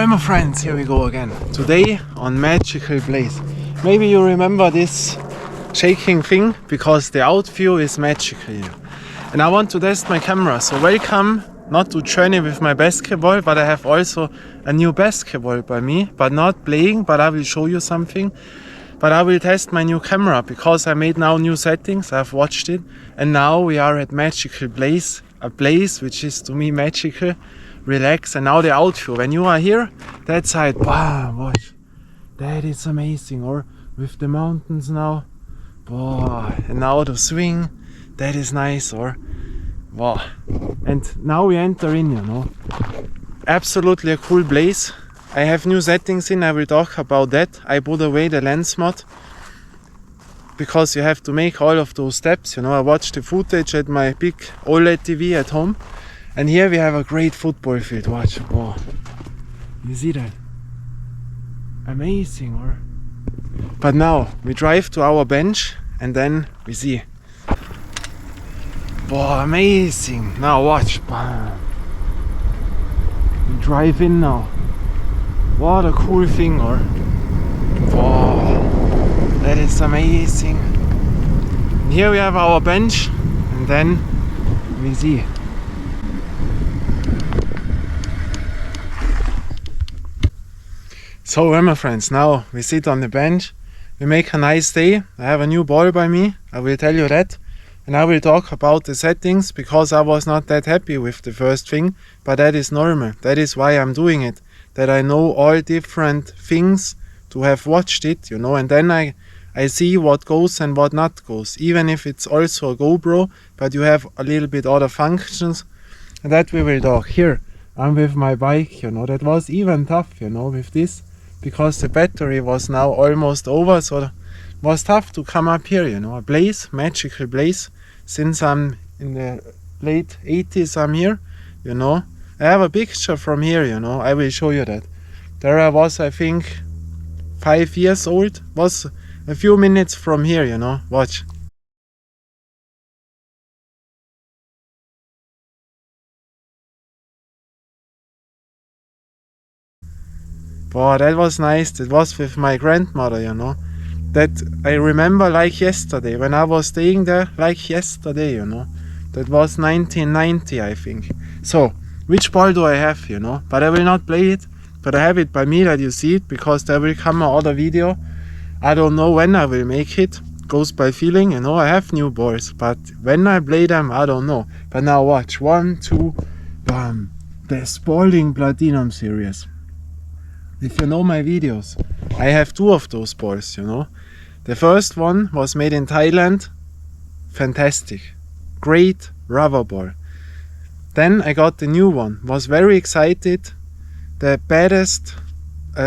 Alright my friends, here we go again. Today on Magical Blaze. Maybe you remember this shaking thing because the out view is magical here. And I want to test my camera. So welcome not to journey with my basketball, but I have also a new basketball by me. But not playing, but I will show you something. But I will test my new camera because I made now new settings. I've watched it. And now we are at Magical Blaze. A place which is to me magical. Relax. And now the out view. When you are here, that side, wow, watch. That is amazing. Or with the mountains now. Wow. And now the swing. That is nice. Or wow. And now we enter in, you know. Absolutely a cool place. I have new settings in. I will talk about that. I put away the lens mod. Because you have to make all of those steps. You know, I watched the footage at my big OLED TV at home. And here we have a great football field. Watch. Wow. You see that? Amazing, or? But now we drive to our bench and then we see. Wow, amazing. Now watch. We drive in now. What a cool thing, or? Wow. That is amazing. And here we have our bench and then we see. So well, my friends, now we sit on the bench, we make a nice day. I have a new ball by me, I will tell you that. And I will talk about the settings because I was not that happy with the first thing, but that is normal. That is why I'm doing it. That I know all different things to have watched it, you know, and then I see what goes and what not goes. Even if it's also a GoPro, but you have a little bit other functions, and that we will talk. Here, I'm with my bike, you know, that was even tough, you know, with this. Because the battery was now almost over, so it was tough to come up here, you know. A place, magical place. Since I'm in the late 80s, I'm here, you know. I have a picture from here, you know. I will show you that. There I was, I think, 5 years old. Was a few minutes from here, you know. Watch. Wow, that was nice. That was with my grandmother, you know. That I remember like yesterday, when I was staying there, like yesterday, you know. That was 1990, I think. So, which ball do I have, you know? But I will not play it, but I have it by me that you see it, because there will come another video. I don't know when I will make it. Goes by feeling, you know. I have new balls, but when I play them, I don't know. But now watch. 1, 2, bam. The Spalding Platinum series. If you know my videos, I have 2 of those balls, you know. The first one was made in Thailand. Fantastic. Great rubber ball. Then I got the new one. Was very excited. The baddest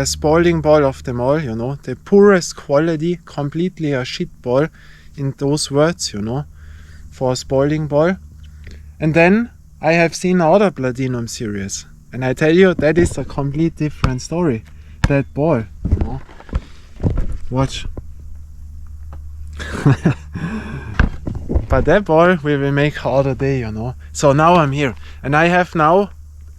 Spalding ball of them all, you know. The poorest quality. Completely a shit ball in those words, you know. For a Spalding ball. And then I have seen other Platinum series. And I tell you, that is a complete different story. That ball, you know. Watch. But that ball we will make other day, you know. So now I'm here. And I have now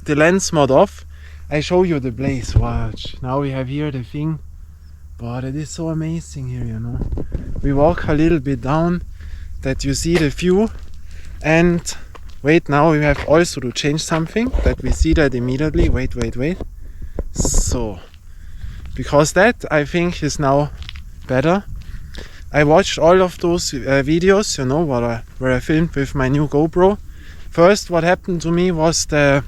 the lens mod off. I show you the place. Watch. Now we have here the thing. But it is so amazing here, you know. We walk a little bit down that you see the view. And wait, now we have also to change something, that we see that immediately. Wait. So, because that I think is now better. I watched all of those videos, you know, where I filmed with my new GoPro. First, what happened to me was the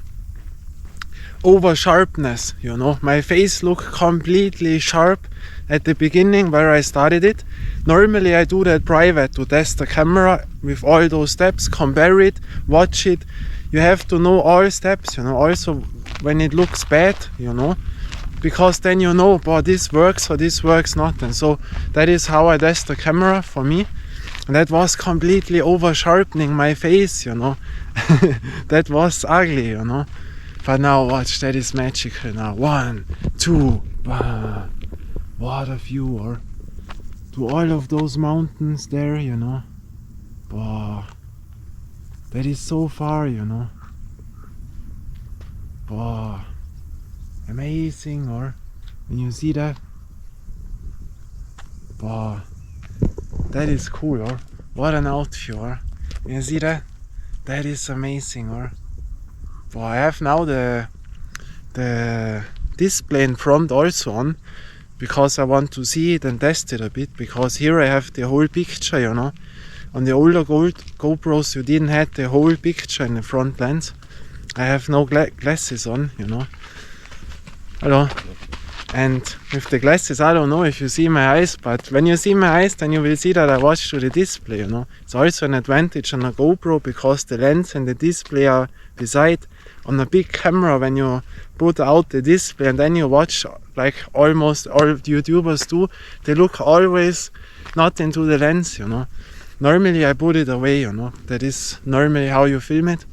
over sharpness, you know. My face looked completely sharp at the beginning where I started it. Normally I do that private to test the camera with all those steps, compare it, watch it. You have to know all steps, you know, also when it looks bad, you know, because then you know, this works or this works not. And so that is how I test the camera for me. And that was completely over sharpening my face, you know. That was ugly, you know. But now watch, that is magical now. 1, 2, what a view, or to all of those mountains there, you know. Wow, that is so far, you know. Wow, Amazing, or when you see that. Wow, that is cool, or what an outfit, or you see that? That is amazing, or wow, I have now the display in front also on, because I want to see it and test it a bit, because here I have the whole picture, you know. On the older GoPros you didn't have the whole picture in the front lens. I have no glasses on, you know. Hello. And with the glasses, I don't know if you see my eyes, but when you see my eyes, then you will see that I watch through the display, you know. It's also an advantage on a GoPro, because the lens and the display are beside. On a big camera, when you put out the display and then you watch, like almost all YouTubers do, they look always not into the lens, you know. Normally I put it away, you know. That is normally how you film it.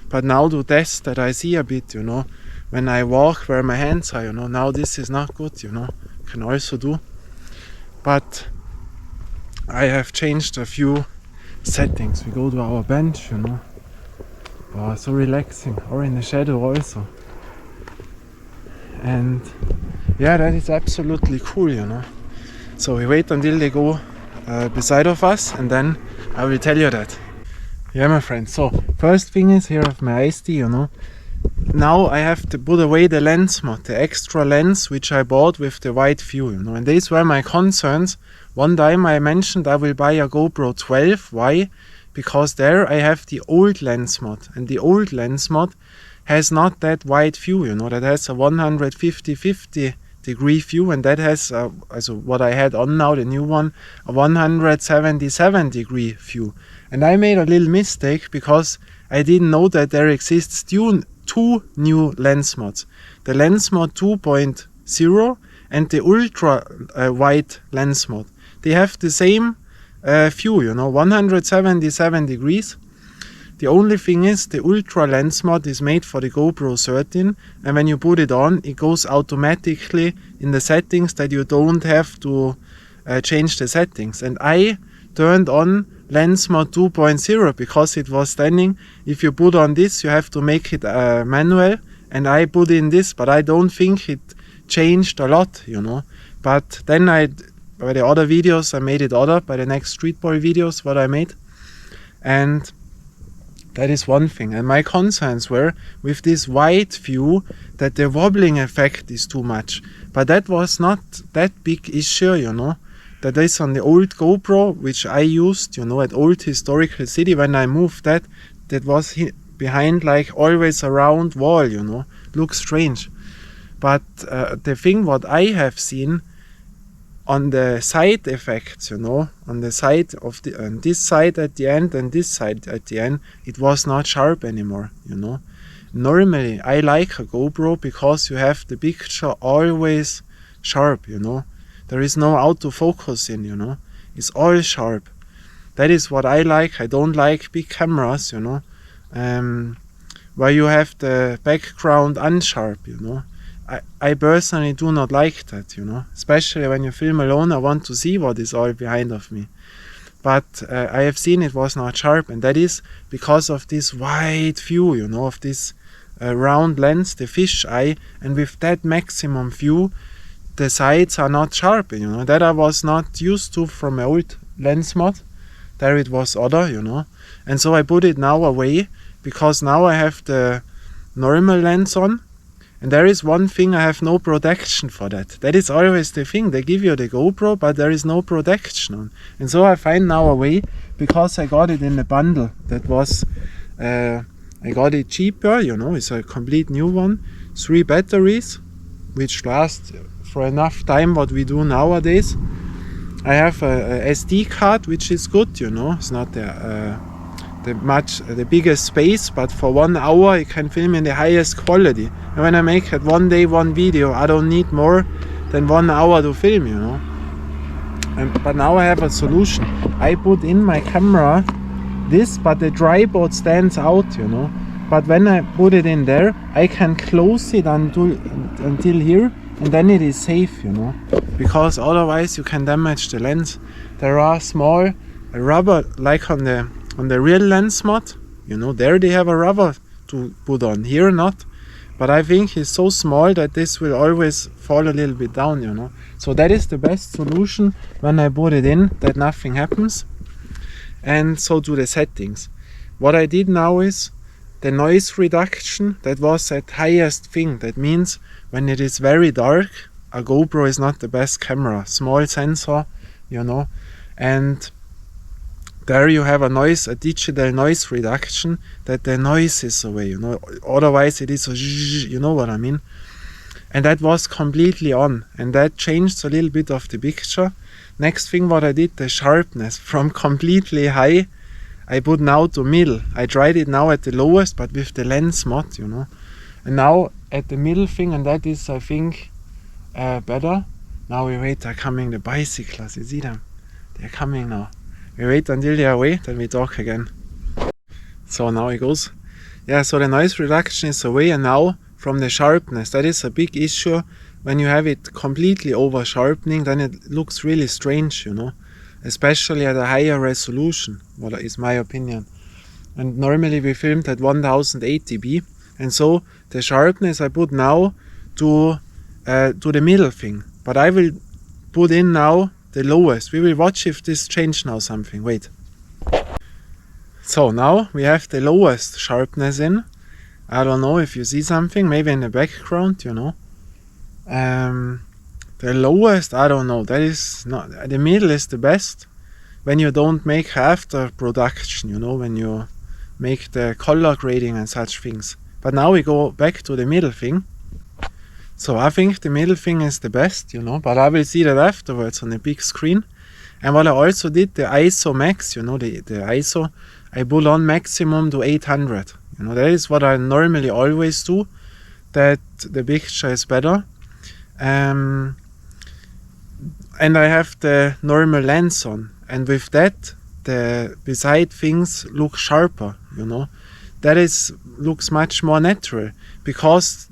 But now to test that I see a bit, you know. When I walk where my hands are, you know, now this is not good, you know, can also do. But I have changed a few settings. We go to our bench, you know. Oh, so relaxing, or in the shadow also. And yeah, that is absolutely cool, you know. So we wait until they go beside of us, and then I will tell you that. Yeah, my friends, so first thing is, here I have my ISD, you know. Now I have to put away the lens mod, the extra lens which I bought with the wide view, you know, and these were my concerns. One time I mentioned I will buy a GoPro 12. Why? Because there I have the old lens mod, and the old lens mod has not that wide view, you know, that has a 150-50 degree view, and that has also what I had on now, the new one, a 177 degree view. And I made a little mistake, because I didn't know that there exists two new lens mods, the lens mod 2.0 and the ultra wide lens mod. They have the same view, you know, 177 degrees. The only thing is, the ultra lens mod is made for the GoPro 13, and when you put it on, it goes automatically in the settings, that you don't have to change the settings. And I turned on lens mod 2.0 because it was standing, if you put on this you have to make it manual, and I put in this, but I don't think it changed a lot, you know. But then by the other videos I made it other, by the next street ball videos what I made, and that is one thing. And my concerns were with this wide view that the wobbling effect is too much, but that was not that big issue, you know. That is on the old GoPro which I used, you know, at Old Historical City. When I moved that was behind like always a round wall, you know, looks strange. But the thing what I have seen on the side effects, you know, on the side of this side at the end and this side at the end, it was not sharp anymore, you know. Normally I like a GoPro because you have the picture always sharp, you know. There is no autofocus in, you know. It's all sharp. That is what I like. I don't like big cameras, you know, where you have the background unsharp, you know. I personally do not like that, you know. Especially when you film alone, I want to see what is all behind of me. But I have seen it was not sharp, and that is because of this wide view, you know, of this round lens, the fish eye, and with that maximum view, the sides are not sharp, you know. That I was not used to from my old lens mod. There it was other, you know. And so I put it now away, because now I have the normal lens on. And there is one thing, I have no protection for that. That is always the thing. They give you the GoPro, but there is no protection on. And so I find now a way, because I got it in a bundle. That was, I got it cheaper, you know. It's a complete new one. 3 batteries, which last for enough time what we do nowadays. I have a SD card, which is good, you know. It's not the biggest space, but for 1 hour I can film in the highest quality. And when I make it one day one video, I don't need more than 1 hour to film, you know. But now I have a solution. I put in my camera this, but the tripod stands out, you know. But when I put it in there, I can close it until here, and then it is safe, you know, because otherwise you can damage the lens. There are small rubber, like on the real lens mod, you know, there they have a rubber to put on, here not. but I think it's so small that this will always fall a little bit down, you know. So that is the best solution when I put it in, that nothing happens. And so do the settings. What I did now is the noise reduction, that was at highest thing. That means when it is very dark, a GoPro is not the best camera. Small sensor, you know, and there you have a digital noise reduction, that the noise is away, you know. Otherwise it is a zzz, you know what I mean. And that was completely on, and that changed a little bit of the picture. Next thing what I did, the sharpness from completely high, I put now to middle. I tried it now at the lowest, but with the lens mod, you know. And now at the middle thing, and that is, I think, better. Now we wait, they're coming, the bicyclers, you see them? They're coming now. We wait until they are away, then we talk again. So now it goes. Yeah, so the noise reduction is away, and now from the sharpness, that is a big issue. When you have it completely over sharpening, then it looks really strange, you know, especially at a higher resolution, what is my opinion. And normally we filmed at 1080p, and so the sharpness I put now to the middle thing, but I will put in now the lowest. We will watch if this changed now something. Wait. So now we have the lowest sharpness in. I don't know if you see something, maybe in the background, you know. The lowest, I don't know, that is not, the middle is the best when you don't make after production, you know, when you make the color grading and such things. But now we go back to the middle thing. So I think the middle thing is the best, you know, but I will see that afterwards on the big screen. And what I also did, the ISO max, you know, the ISO, I put on maximum to 800. You know, that is what I normally always do, that the picture is better. And I have the normal lens on, and with that the beside things look sharper, you know. That is looks much more natural, because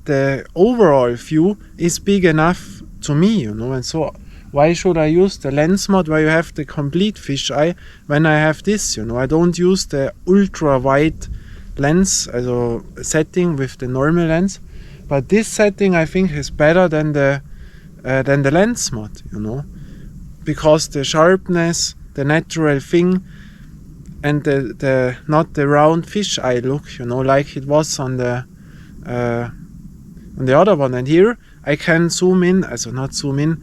the overall view is big enough to me, you know. And so why should I use the lens mod where you have the complete fisheye when I have this, you know? I don't use the ultra wide lens, also setting with the normal lens, but this setting I think is better than the lens mod, you know, because the sharpness, the natural thing, and the not the round fisheye look, you know, like it was on the other one. And here I can zoom in, also not zoom in,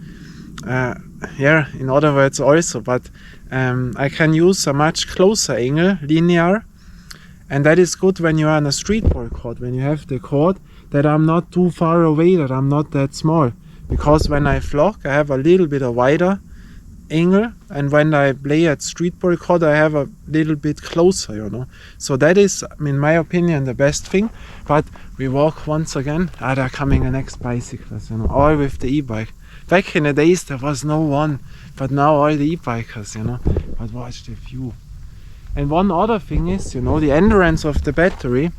yeah, in other words also, but I can use a much closer angle, linear, and that is good when you are on a street ball court, when you have the court that I'm not too far away, that I'm not that small, because when I vlog I have a little bit of wider angle, and when I play at street ball court I have a little bit closer, you know. So that is, in my opinion, the best thing. But we walk once again. They're coming the next bicycles, you know, all with the e-bike. Back in the days there was no one, but now all the e-bikers, you know. But watch the view. And one other thing is, you know, the endurance of the battery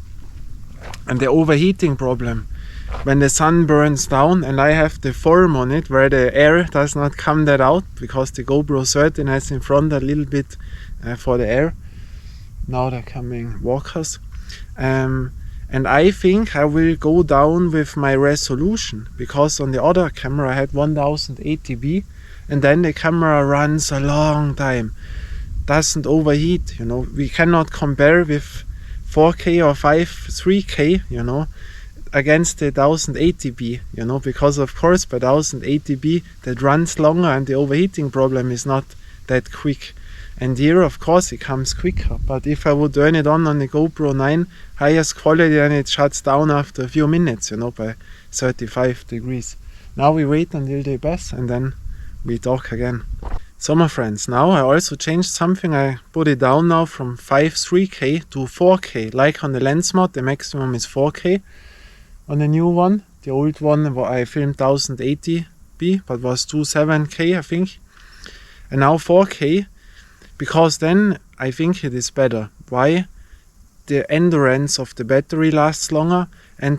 and the overheating problem. When the sun burns down, and I have the form on it where the air does not come that out, because the GoPro 13 has in front a little bit for the air. Now they're coming walkers. And I think I will go down with my resolution, because on the other camera I had 1080p, and then the camera runs a long time, doesn't overheat, you know. We cannot compare with 4K or 3K, you know, against the 1080p, you know, because of course by 1080p that runs longer and the overheating problem is not that quick. And here of course it comes quicker, but if I would turn it on the GoPro 9 highest quality, then it shuts down after a few minutes, you know, by 35 degrees. Now we wait until they pass and then we talk again. So my friends, now I also changed something. I put it down now from 3K to 4K, like on the lens mod the maximum is 4K. On the new one, the old one I filmed 1080p, but was 27K I think. And now 4K, because then I think it is better. Why? The endurance of the battery lasts longer, and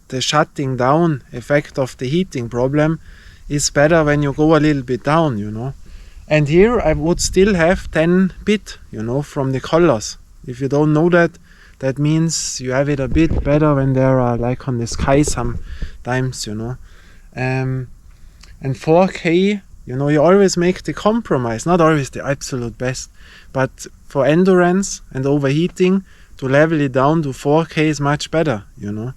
the shutting down effect of the heating problem is better when you go a little bit down, you know. And here I would still have 10 bit, you know, from the colors. If you don't know that, That means you have it a bit better when there are like on the sky sometimes, you know. And 4K, you know, you always make the compromise, not always the absolute best, but for endurance and overheating, to level it down to 4K is much better, you know.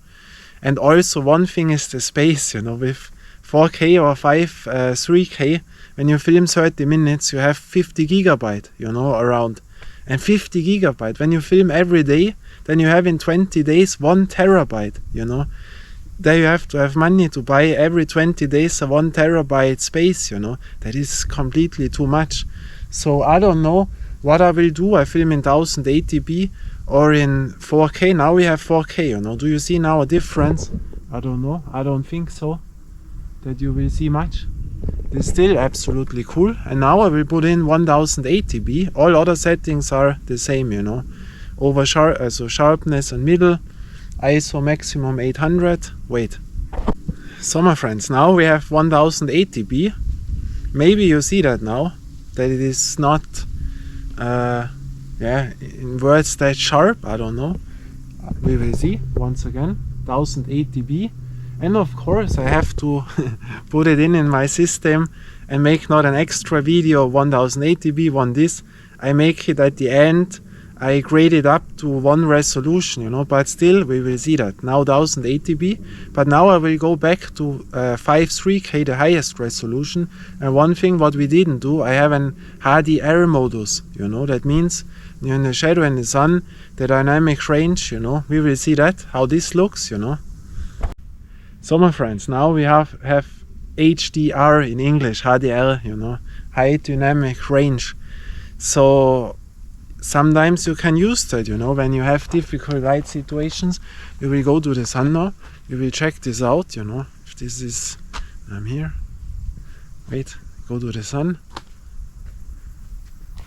And also one thing is the space, you know, with 4K or 3K, when you film 30 minutes, you have 50 gigabyte, you know, around. And 50 gigabyte, when you film every day, then you have in 20 days 1 terabyte, you know. There you have to have money to buy every 20 days a 1 terabyte space, you know. That is completely too much. So I don't know what I will do. I film in 1080p or in 4K. Now we have 4K, you know. Do you see now a difference? I don't know. I don't think so, that you will see much. It's still absolutely cool. And now I will put in 1080p. All other settings are the same, you know. Over sharpness and middle. ISO maximum 800. Wait. So my friends, now we have 1080p. Maybe you see that now, that it is not in words that sharp. I don't know. We will see once again. 1080p. And of course I have to put it in my system and make not an extra video 1080p, one this. I make it at the end. I grade it up to 1 resolution, you know, but still we will see that. Now 1080p, but now I will go back to 5.3K, the highest resolution. And one thing what we didn't do, I have an HDR modus, you know, that means in the shadow and the sun, the dynamic range, you know, we will see that, how this looks, you know. So my friends, now we have HDR in English, HDR, you know, high dynamic range. So sometimes you can use that, you know, when you have difficult light situations. We will go to the sun now. We will check this out, you know. If this is, I'm here. Wait, go to the sun.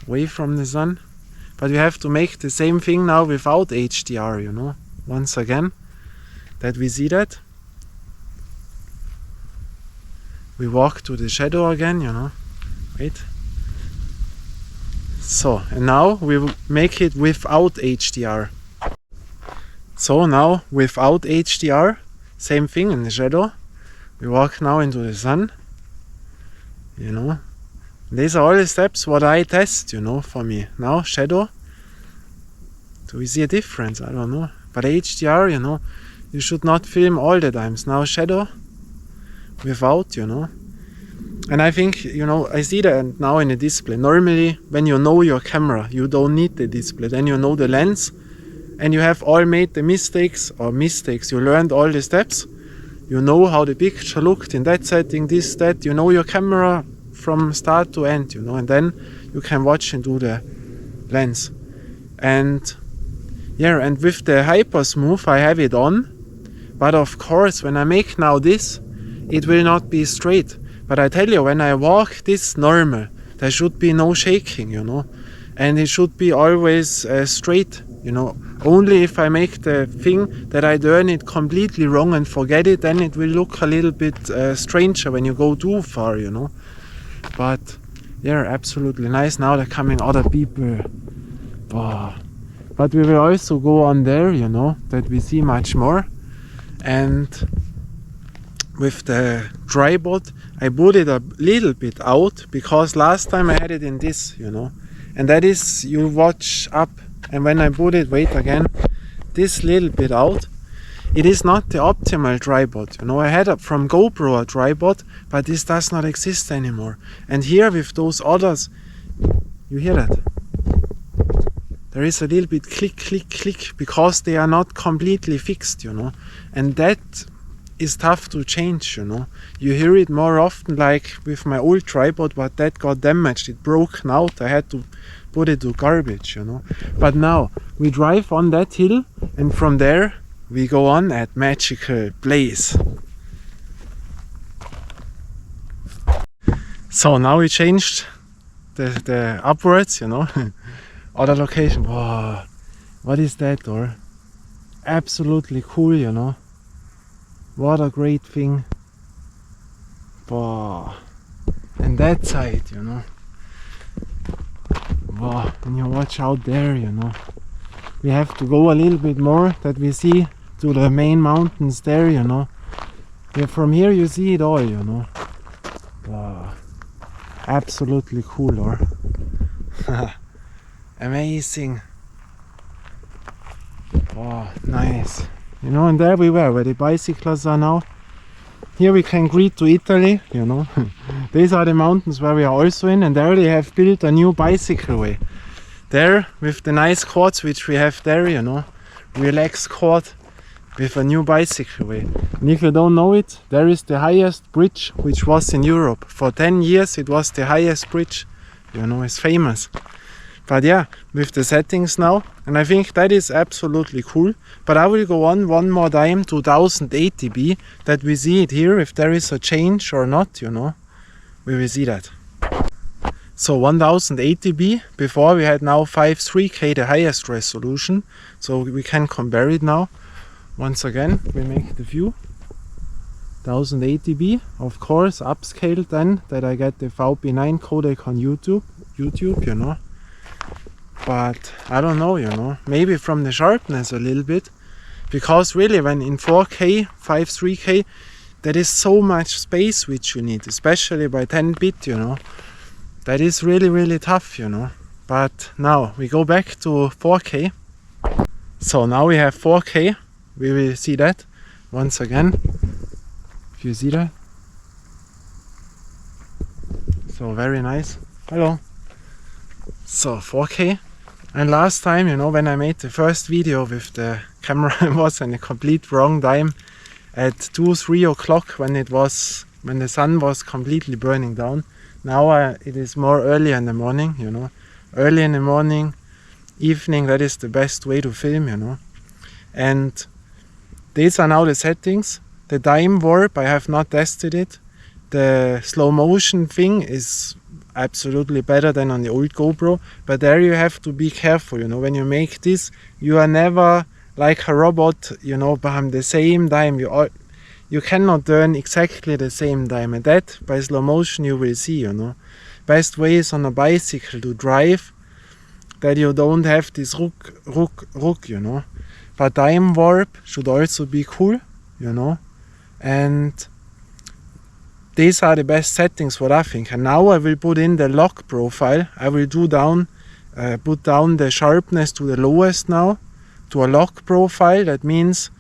Away from the sun. But we have to make the same thing now without HDR, you know. Once again, that we see that. We walk to the shadow again, you know. Wait. So, and now we will make it without HDR. So now without HDR, same thing in the shadow. We walk now into the sun, you know. These are all the steps what I test, you know, for me. Now shadow. Do we see a difference? I don't know. But HDR, you know, you should not film all the times. Now shadow without, you know. And I think, you know, I see that now in the display. Normally, when you know your camera, you don't need the display. Then you know the lens, and you have all made the mistakes. You learned all the steps. You know how the picture looked in that setting, this, that. You know your camera from start to end, you know. And then you can watch into the lens. And yeah, and with the Hyper Smooth, I have it on. But of course, when I make now this, it will not be straight. But I tell you, when I walk this normal, there should be no shaking, you know. And it should be always straight, you know. Only if I make the thing that I turn it completely wrong and forget it, then it will look a little bit stranger when you go too far, you know. But yeah, absolutely nice. Now they're coming other people. Oh. But we will also go on there, you know, that we see much more. And with the tripod, I put it a little bit out, because last time I had it in this, you know. And that is, you watch up, and when I put it, wait again, this little bit out, it is not the optimal tripod, you know. I had from GoPro a tripod, but this does not exist anymore. And here with those others, you hear that? There is a little bit click, click, click, because they are not completely fixed, you know. And that is tough to change, you know. You hear it more often, like with my old tripod, but that got damaged. It broke out. I had to put it to garbage, you know. But now we drive on that hill, and from there we go on at Magical Place. So now we changed the upwards, you know. Other location. Wow, what is that door? Absolutely cool, you know. What a great thing. Wow. And that side, you know. Wow. And you watch out there, you know. we have to go a little bit more that we see to the main mountains there, you know. Yeah, from here you see it all, you know. Wow. Absolutely cool, or amazing. Wow, nice. You know, and there we were, where the bicyclers are now. Here we can greet to Italy, you know. These are the mountains where we are also in, and there they have built a new bicycle way. There, with the nice quads which we have there, you know, relaxed quad with a new bicycle way. And if you don't know it, there is the highest bridge which was in Europe. For 10 years it was the highest bridge, you know, it's famous. But yeah, with the settings now, and I think that is absolutely cool. But I will go on one more time to 1080p, that we see it here, if there is a change or not, you know, we will see that. So 1080p, before we had now 5.3K, the highest resolution, so we can compare it now. Once again, we make the view 1080p, of course upscaled then, that I get the VP9 codec on YouTube, you know. But I don't know, you know, maybe from the sharpness a little bit, because really when in 4K, 5.3K, there is so much space which you need, especially by 10-bit, you know. That is really tough, you know. But now we go back to 4K. So now we have 4K. We will see that once again. If you see that. So very nice. Hello. So 4K. And last time, you know, when I made the first video with the camera, it was in a complete wrong time at 2-3 o'clock when the sun was completely burning down. Now it is more early in the morning, you know. Early in the morning, evening, that is the best way to film, you know. And these are now the settings. The time warp, I have not tested it. The slow motion thing is absolutely better than on the old GoPro, but there you have to be careful, you know. When you make this, you are never like a robot, you know, behind the same time. You cannot turn exactly the same time, and that by slow motion you will see, you know. Best way is on a bicycle to drive, that you don't have this ruck, you know. But time warp should also be cool, you know. And these are the best settings, what I think. And now I will put in the lock profile. I will put down the sharpness to the lowest now, to a lock profile. That means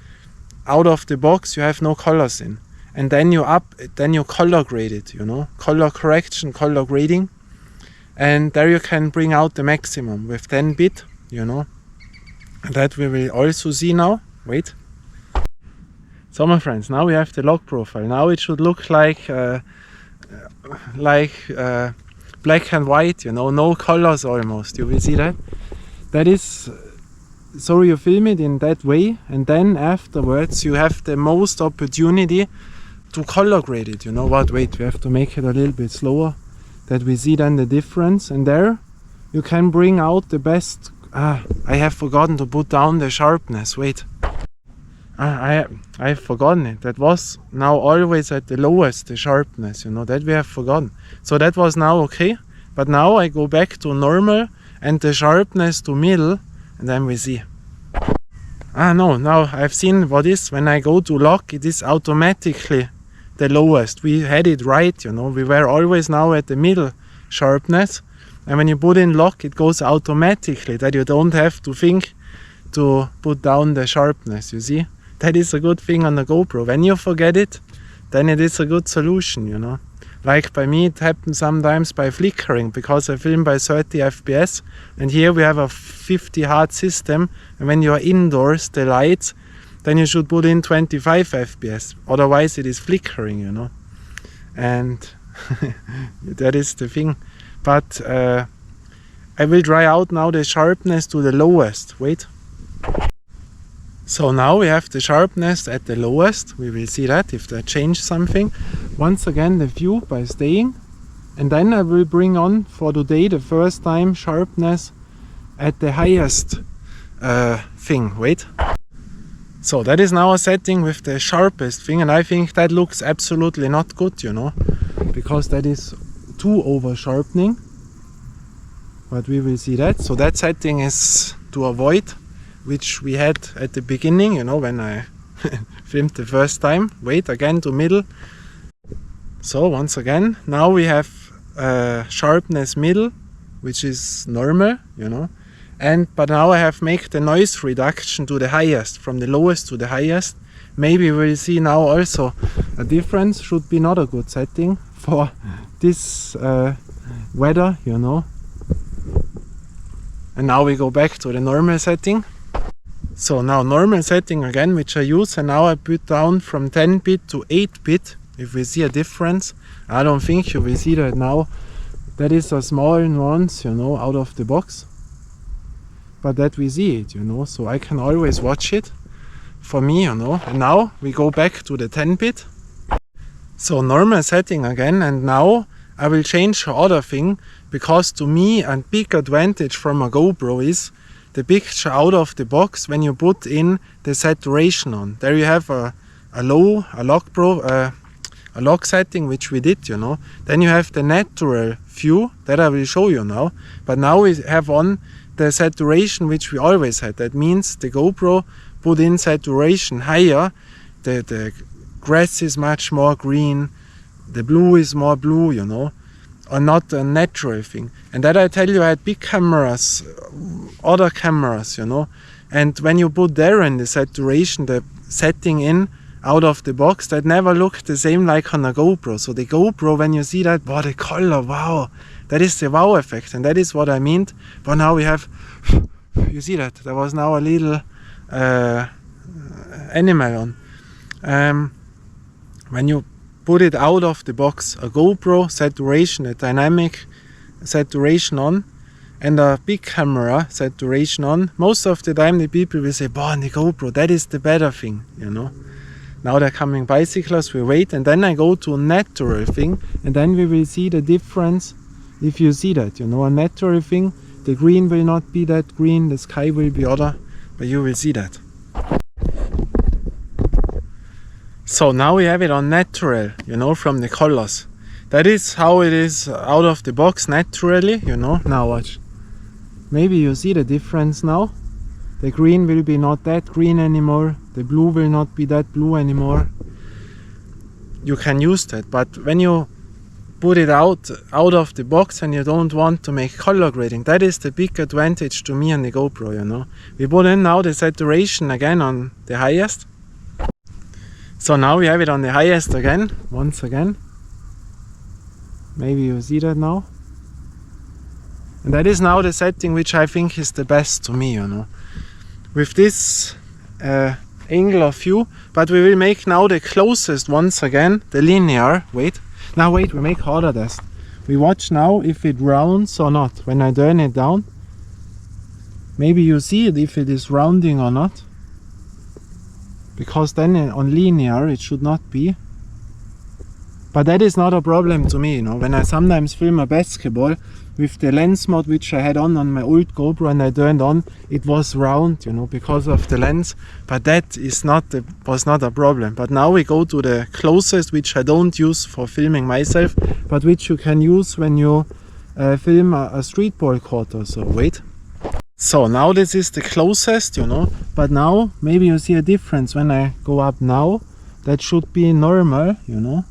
out of the box you have no colors in. And then you color grade it, you know. Color correction, color grading. And there you can bring out the maximum with 10-bit, you know. That we will also see now. Wait. So my friends, now we have the lock profile. Now it should look like black and white, you know, no colors almost. You will see that. That is, so you film it in that way, and then afterwards you have the most opportunity to color grade it, you know what. Wait, we have to make it a little bit slower, that we see then the difference. And there you can bring out the best. I have forgotten to put down the sharpness. Wait. I have forgotten it. That was now always at the lowest, the sharpness, you know, that we have forgotten. So that was now okay. But now I go back to normal and the sharpness to middle, and then we see. No, now I've seen what is, when I go to lock, it is automatically the lowest. We had it right, you know, we were always now at the middle sharpness. And when you put in lock, it goes automatically, that you don't have to think to put down the sharpness, you see. That is a good thing on the GoPro. When you forget it, then it is a good solution, you know. Like by me, it happens sometimes by flickering, because I film by 30 FPS, and here we have a 50 Hz system, and when you are indoors, the lights, then you should put in 25 FPS, otherwise it is flickering, you know. And that is the thing. But I will try out now the sharpness to the lowest. Wait. So now we have the sharpness at the lowest. We will see that if they change something. Once again the view by staying, and then I will bring on for today the first time sharpness at the highest thing. Wait. So that is now a setting with the sharpest thing, and I think that looks absolutely not good, you know, because that is too over sharpening. But we will see that. So that setting is to avoid. which we had at the beginning, you know, when I filmed the first time. Wait, again to middle. So once again, now we have sharpness middle, which is normal, you know. But now I have made the noise reduction to the highest, from the lowest to the highest. Maybe we'll see now also a difference. Should be not a good setting for this weather, you know. And now we go back to the normal setting. So now normal setting again, which I use, and now I put down from 10-bit to 8-bit. If we see a difference, I don't think you will see that now. That is a small nuance, you know, out of the box. But that we see it, you know, so I can always watch it for me, you know. And now we go back to the 10-bit. So normal setting again, and now I will change the other thing, because to me a big advantage from a GoPro is the picture out of the box when you put in the saturation on. There you have a log setting, which we did, you know. Then you have the natural view that I will show you now. But now we have on the saturation which we always had. That means the GoPro put in saturation higher. The grass is much more green. The blue is more blue, you know. Or not a natural thing. And that I tell you, I had big cameras, other cameras, you know. And when you put there in the saturation, the setting in out of the box, that never looked the same like on a GoPro. So the GoPro, when you see that, wow, the color, wow, that is the wow effect. And that is what I meant. But now we have, you see that, there was now a little animal on. When you put it out of the box, a GoPro saturation, a dynamic saturation on, and a big camera saturation on, most of the time the people will say, "Boah, on the GoPro, that is the better thing," you know. Now they're coming bicyclists, we wait, and then I go to a natural thing, and then we will see the difference. If you see that, you know, a natural thing, the green will not be that green, the sky will be other, but you will see that. So now we have it on natural, you know, from the colors. That is how it is out of the box naturally, you know. Now watch. Maybe you see the difference now. The green will be not that green anymore. The blue will not be that blue anymore. You can use that, but when you put it out of the box and you don't want to make color grading, that is the big advantage to me on the GoPro, you know. We put in now the saturation again on the highest. So now we have it on the highest again, once again. Maybe you see that now. And that is now the setting which I think is the best to me, you know. With this angle of view, but we will make now the closest once again, the linear. Wait, we make harder test. We watch now if it rounds or not. When I turn it down, maybe you see it if it is rounding or not. Because then on linear it should not be. But that is not a problem to me, you know. When I sometimes film a basketball with the lens mode which I had on my old GoPro and I turned on, it was round, you know, because of the lens. But that is was not a problem. But now we go to the closest, which I don't use for filming myself, but which you can use when you film a street ball court or so. Wait. So now this is the closest, you know, but now maybe you see a difference when I go up now. That should be normal, you know.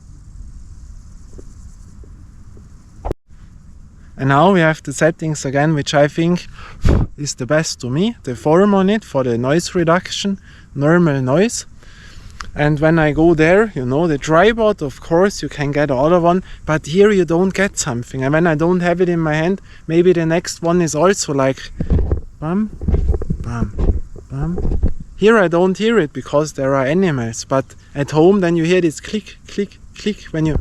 And now we have the settings again, which I think is the best to me. The form on it for the noise reduction, normal noise. And when I go there, you know, the tripod, of course, you can get other one, but here you don't get something. And when I don't have it in my hand, maybe the next one is also like bam, bam, bam. Here I don't hear it because there are animals, but at home then you hear this click, click, click when you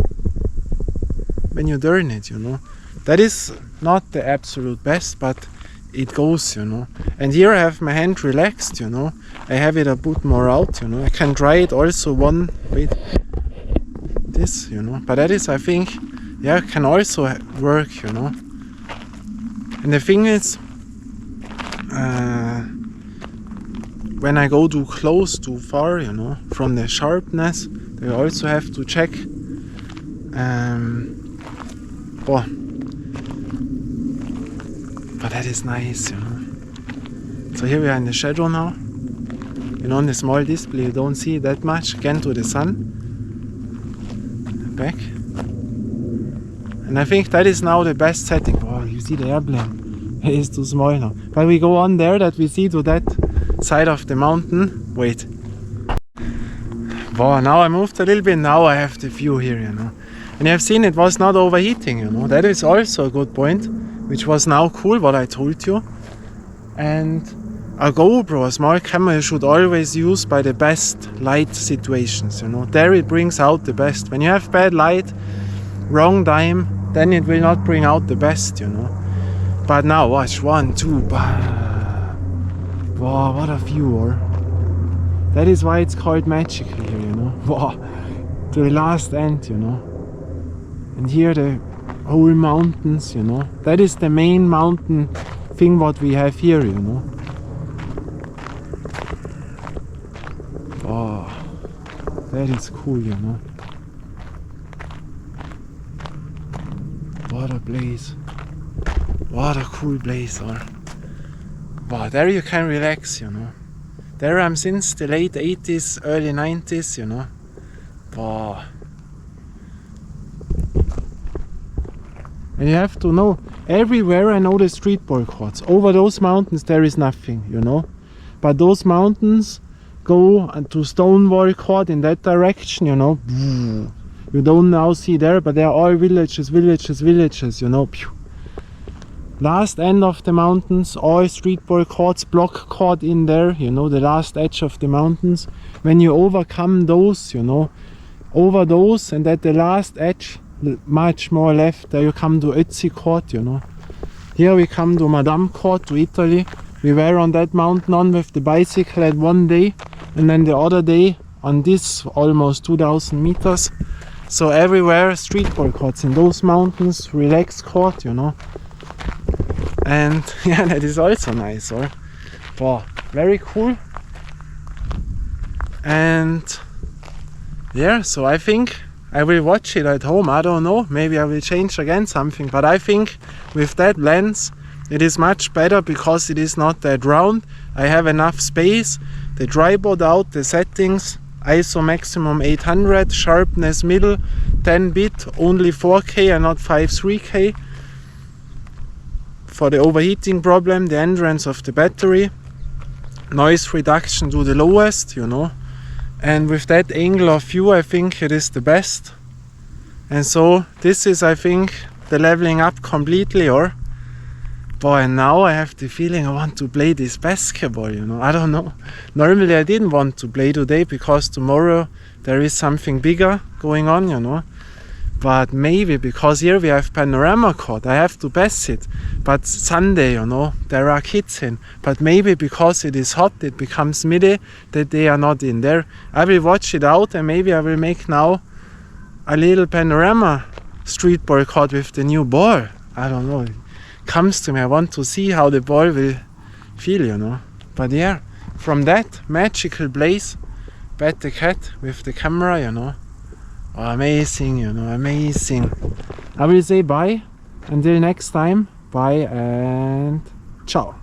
turn it, you know. That is not the absolute best, but it goes, you know. And here I have my hand relaxed, you know. I have it a bit more out, you know. I can try it also this, you know. But that is, I think, yeah, can also work, you know. And the thing is, when I go too close, too far, you know, from the sharpness, I also have to check. But that is nice, you know. So here we are in the shadow now. You know, on the small display you don't see that much. Again to the sun. Back. And I think that is now the best setting. Oh, you see the airplane. It is too small now. But we go on there that we see to that side of the mountain. Wait. Wow, now I moved a little bit. Now I have the view here, you know. And you have seen it was not overheating, you know. That is also a good point, which was now cool what I told you. And a GoPro, a small camera, you should always use by the best light situations, you know. There it brings out the best. When you have bad light, wrong time, then it will not bring out the best, you know. But now watch, 1, 2, wow, what a view, or that is why it's called magical here, you know. Wow, to the last end, you know. And here the whole mountains, you know. That is the main mountain thing what we have here, you know. Oh, that is cool, you know. What a place. What a cool place, or wow, there you can relax, you know. There I'm since the late 80s, early 90s, you know. Wow. And you have to know, everywhere I know the street ball courts. Over those mountains there is nothing, you know. But those mountains go to Stonewall Court in that direction, you know. You don't now see there, but they are all villages, you know. Last end of the mountains, all street ball courts, block court in there, you know, the last edge of the mountains. When you overcome those, you know, over those and at the last edge, much more left, there you come to Ötzi Court, you know. Here we come to Madame Court, to Italy. We were on that mountain on with the bicycle at one day, and then the other day on this almost 2000 meters. So everywhere street ball courts in those mountains, relaxed court, you know. And yeah, that is also nice, or wow, very cool. And yeah, so I think I will watch it at home. I don't know, maybe I will change again something, but I think with that lens it is much better because it is not that round. I have enough space, the tripod out, the settings, ISO maximum 800, sharpness middle, 10 bit, only 4K and not 5.3K. For the overheating problem, the endurance of the battery, noise reduction to the lowest, you know. And with that angle of view I think it is the best. And so this is, I think, the leveling up completely, or boy, and now I have the feeling I want to play this basketball, you know. I don't know. Normally I didn't want to play today because tomorrow there is something bigger going on, you know. But maybe because here we have panorama court, I have to pass it. But Sunday, you know, there are kids in. But maybe because it is hot, it becomes midday, that they are not in there. I will watch it out and maybe I will make now a little panorama street ball court with the new ball. I don't know. It comes to me. I want to see how the ball will feel, you know. But yeah, from that magical place, Pat the cat with the camera, you know. Oh, amazing, you know, amazing. I will say bye until next time. Bye and ciao.